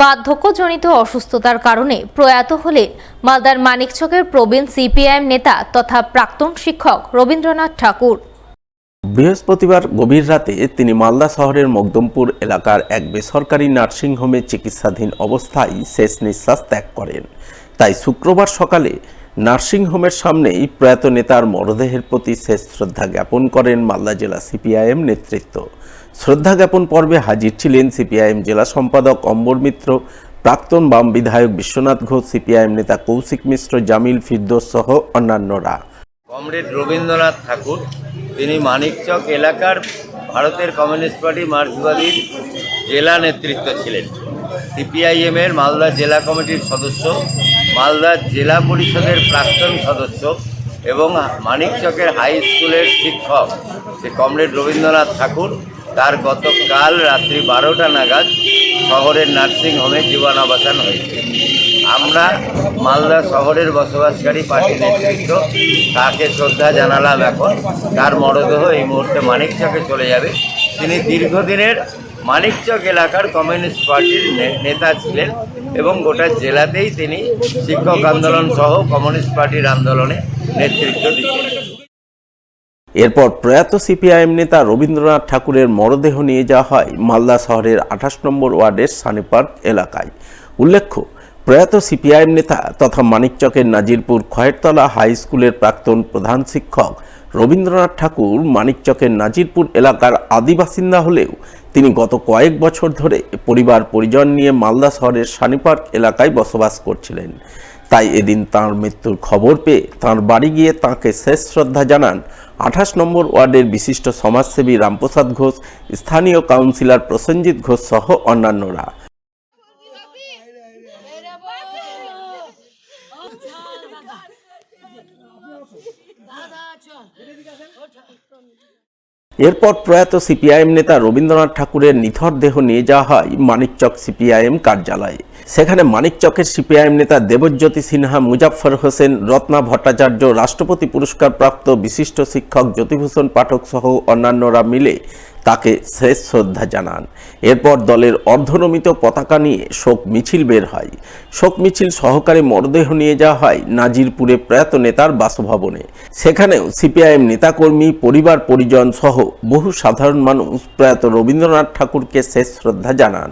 বার্ধক্যজনিত অসুস্থতার কারণে প্রয়াত হলেন মালদার মানিকচকের প্রবীণ সিপিআইএম নেতা তথা প্রাক্তন শিক্ষক রবীন্দ্রনাথ ঠাকুর। বৃহস্পতিবার গভীর রাতে তিনি মালদা শহরের মকদমপুর এলাকার এক বেসরকারি নার্সিংহোমে চিকিৎসাধীন অবস্থায় শেষ নিঃশ্বাস ত্যাগ করেন। তাই শুক্রবার সকালে নার্সিংহোমের সামনেই প্রয়াত নেতার মরদেহের প্রতি শেষ শ্রদ্ধা জ্ঞাপন করেন মালদা জেলা সিপিআইএম নেতৃত্ব। শ্রদ্ধা জ্ঞাপন পর্বে হাজির ছিলেন সিপিআইএম জেলা সম্পাদক অম্বর মিত্র, প্রাক্তন বাম বিধায়ক বিশ্বনাথ ঘোষ, সিপিআইএম নেতা কৌশিক মিশ্র, জামিল, ফিরদৌস সহ অন্যান্যরা। কমরেড রবীন্দ্রনাথ ঠাকুর তিনি মানিকচক এলাকার ভারতের কমিউনিস্ট পার্টি মার্ক্সবাদীর জেলা নেতৃত্ব ছিলেন। সিপিআইএমের মালদা জেলা কমিটির সদস্য, মালদা জেলা পরিষদের প্রাক্তন সদস্য এবং মানিকচকের হাই স্কুলের শিক্ষক সে কমরেড রবীন্দ্রনাথ ঠাকুর তার গতকাল রাত্রি 12টা নাগাদ শহরের নার্সিংহোমে জীবনাবসান হয়েছে। আমরা মালদা শহরের বসবাসকারী পার্টি নেতৃত্ব তাকে শ্রদ্ধা জানালাম। এখন তার মরদেহ এই মুহূর্তে মানিকচকে চলে যাবে। তিনি দীর্ঘদিনের মানিকচক এলাকার কমিউনিস্ট পার্টির নেতা ছিলেন এবং গোটা জেলাতেই তিনি শিক্ষক আন্দোলন সহ কমিউনিস্ট পার্টির আন্দোলনে নেতৃত্ব দিতেন। এরপর প্রয়াত সিপিআইএম নেতা রবীন্দ্রনাথ ঠাকুরের মরদেহ নিয়ে যাওয়া হয় মালদা শহরের 28 নম্বর ওয়ার্ডের সানি পার্ক এলাকায়। উল্লেখ্য, প্রয়াত সিপিআইএম নেতা তথা মানিকচকের নাজিরপুর খয়েরতলা হাই স্কুলের প্রাক্তন প্রধান শিক্ষক রবীন্দ্রনাথ ঠাকুর মানিকচকের নাজিরপুর এলাকার আদি বাসিন্দা হলেও তিনি গত কয়েক বছর ধরে পরিবার পরিজন নিয়ে মালদা শহরের সানি পার্ক এলাকায় বসবাস করছিলেন। তাই এদিন তাঁর মৃত্যুর খবর পেয়ে তাঁর বাড়ি গিয়ে তাঁকে শেষ শ্রদ্ধা জানান 28 নম্বর ওয়ার্ডের বিশিষ্ট সমাজসেবী রামপ্রসাদ ঘোষ, স্থানীয় কাউন্সিলর প্রসেনজিৎ ঘোষ সহ অন্যান্যরা। এরপর প্রয়াত সিপিআইএম নেতা রবীন্দ্রনাথ ঠাকুরের নিথর দেহ নিয়ে যাওয়া হয় মানিকচক সিপিআইএম কার্যালয়ে। সেখানে মানিকচকের সিপিআইএম নেতা দেবজ্যোতি সিনহা, মুজাফফর হোসেন, রত্না ভট্টাচার্য, রাষ্ট্রপতি পুরস্কার প্রাপ্ত বিশিষ্ট শিক্ষক জ্যোতিভূষণ পাঠক সহ অন্যান্যরা মিলে তাকে শেষ শ্রদ্ধা জানান। এরপর দলের অর্ধনমিত পতাকা নিয়ে শোক মিছিল বের হয়। শোক মিছিল সহকারে মরদেহ নিয়ে যাওয়া হয় নাজিরপুরে প্রয়াত নেতার বাসভবনে। সেখানেও সিপিআইএম নেতাকর্মী, পরিবার পরিজন সহ বহু সাধারণ মানুষ প্রয়াত রবীন্দ্রনাথ ঠাকুরকে শেষ শ্রদ্ধা জানান,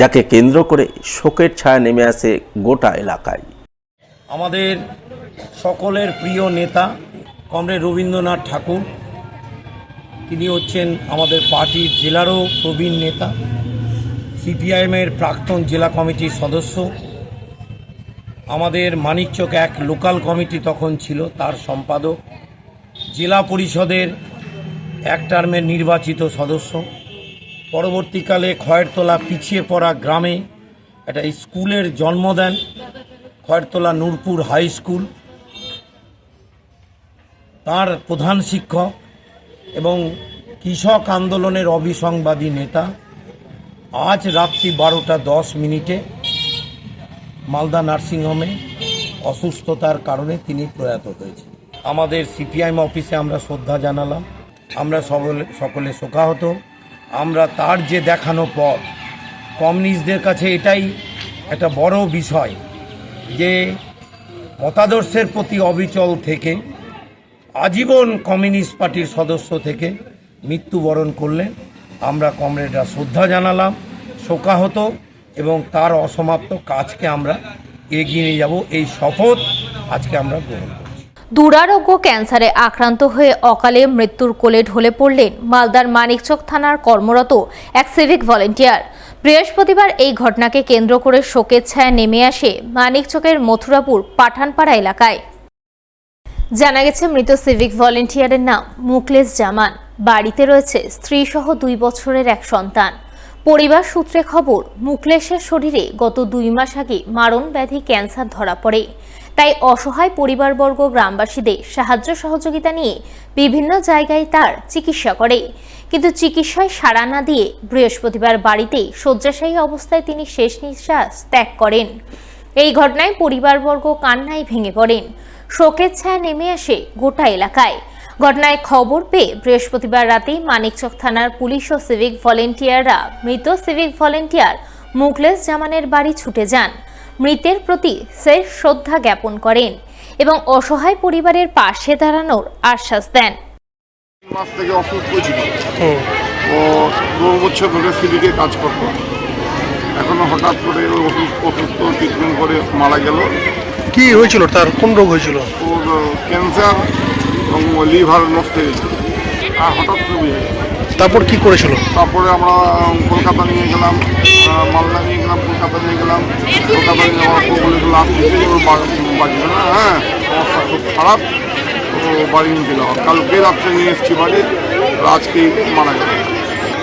যাকে কেন্দ্র করে শোকের ছায়া নেমে আসে গোটা এলাকায়। আমাদের সকলের প্রিয় নেতা কমরেড রবীন্দ্রনাথ ঠাকুর, তিনি হচ্ছেন আমাদের পার্টির জেলারও প্রবীণ নেতা, সিপিআইএমের প্রাক্তন জেলা কমিটির সদস্য, আমাদের মানিকচক এক লোকাল কমিটি তখন ছিল তার সম্পাদক, জেলা পরিষদের এক টার্মের নির্বাচিত সদস্য। পরবর্তীকালে খয়েরতলা পিছিয়ে পড়া গ্রামে একটা স্কুলের জন্ম দেন, খয়েরতলা নূরপুর হাই স্কুল। তার প্রধান শিক্ষক এবং কৃষক আন্দোলনের অবিসংবাদী নেতা। আজ রাত্রি 12টা 10 মিনিটে মালদা নার্সিংহোমে অসুস্থতার কারণে তিনি প্রয়াত হয়েছেন। আমাদের সিপিআইএম অফিসে আমরা শ্রদ্ধা জানালাম। আমরা সকলে শোকাহত। আমরা তার যে দেখানো পথ, কমিউনিস্টদের কাছে এটাই একটা বড় বিষয় যে মতাদর্শের প্রতি অবিচল থেকে আজীবন কমিউনিস্ট পার্টির সদস্য থেকে মৃত্যুবরণ করলেন। আমরা কমরেডরা শ্রদ্ধা জানালাম, শোকাহত এবং তার অসমাপ্ত কাজকে আমরা এগিয়ে নিয়ে যাব, এই শপথ আজকে আমরা গ্রহণ করছি। দুরারোগ্য ক্যান্সারে আক্রান্ত হয়ে অকালে মৃত্যুর কোলে ঢলে পড়লেন মালদার মানিকচক থানার কর্মরত এক সিভিক ভলেন্টিয়ার। বৃহস্পতিবার এই ঘটনাকে কেন্দ্র করে শোকের ছায়া নেমে আসে মানিকচকের মথুরাপুর পাঠানপাড়া এলাকায়। জানা গেছে, মৃত সিভিক ভলেন্টিয়ারের নাম মুকলেশ জামান। বাড়িতে রয়েছে স্ত্রীসহ 2 বছরের এক সন্তান। পরিবার সূত্রে খবর, মুকলেশের শরীরে গত 2 মাস আগে মারণ ব্যাধি ক্যান্সার ধরা পড়ে। তাই অসহায় পরিবারবর্গ গ্রামবাসীদের সাহায্য সহযোগিতা নিয়ে বিভিন্ন জায়গায় তার চিকিৎসা করে, কিন্তু চিকিৎসায় সাড়া না দিয়ে বৃহস্পতিবার বাড়িতে শয্যাশায়ী অবস্থায় তিনি শেষ নিঃশ্বাস ত্যাগ করেন। এই ঘটনায় পরিবারবর্গ কান্নায় ভেঙে পড়েন। শোকের ছায়া নেমে আসে গোটা এলাকায়। ঘটনায় খবর পেয়ে বৃহস্পতিবার রাতে মানিকচক থানার পুলিশ ও সিভিক ভলেন্টিয়াররা মৃত সিভিক ভলেন্টিয়ার মুখলেস জামানের বাড়ি ছুটে যান। মৃতের প্রতি শেষ শ্রদ্ধা জ্ঞাপন করেন এবং অসহায় পরিবারের পাশে দাঁড়ানোর আশ্বাস দেন। মাস থেকে অসুস্থ ছিল, ও 2 বছর ধরে সিভিকে কাজ করতো। এখনো হঠাৎ করে অসুস্থ ট্রিটমেন্ট করে মারা গেল। কি হয়েছিল, তার কোন রোগ হয়েছিল? ওর ক্যান্সার এবং লিভার নষ্ট হয়ে গেছিল আর হঠাৎ করে। তারপর কি করেছিল? তারপরে আমরা কলকাতা নিয়ে গেলাম, মালদা নিয়ে গেলাম, কলকাতা নিয়ে গেলাম। কলকাতা নিয়ে যাওয়ার পর বলে লাস্ট দিতে ওর বাঁচবে না, হ্যাঁ অবস্থা খুব খারাপ, ও বাড়ি নিয়ে গেলাম। কালকে রাত্রে নিয়ে এসেছি বাড়ি, আজকেই মারা গেল।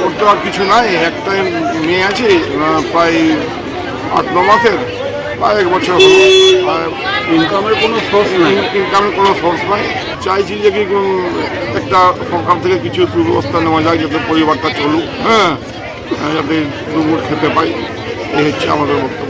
ওর তো আর কিছু নাই, একটা মেয়ে আছে প্রায় 8-9 মাসের, প্রায় 1 বছর হলো। আর ইনকামের কোনো সোর্স নাই, চাইছি যে কি একটা সরকার থেকে কিছু সুব্যবস্থা নেওয়া যায় যাতে পরিবারটা চলুক, হ্যাঁ, যাতে দুপুর খেতে পাই। এই হচ্ছে আমাদের বক্তব্য।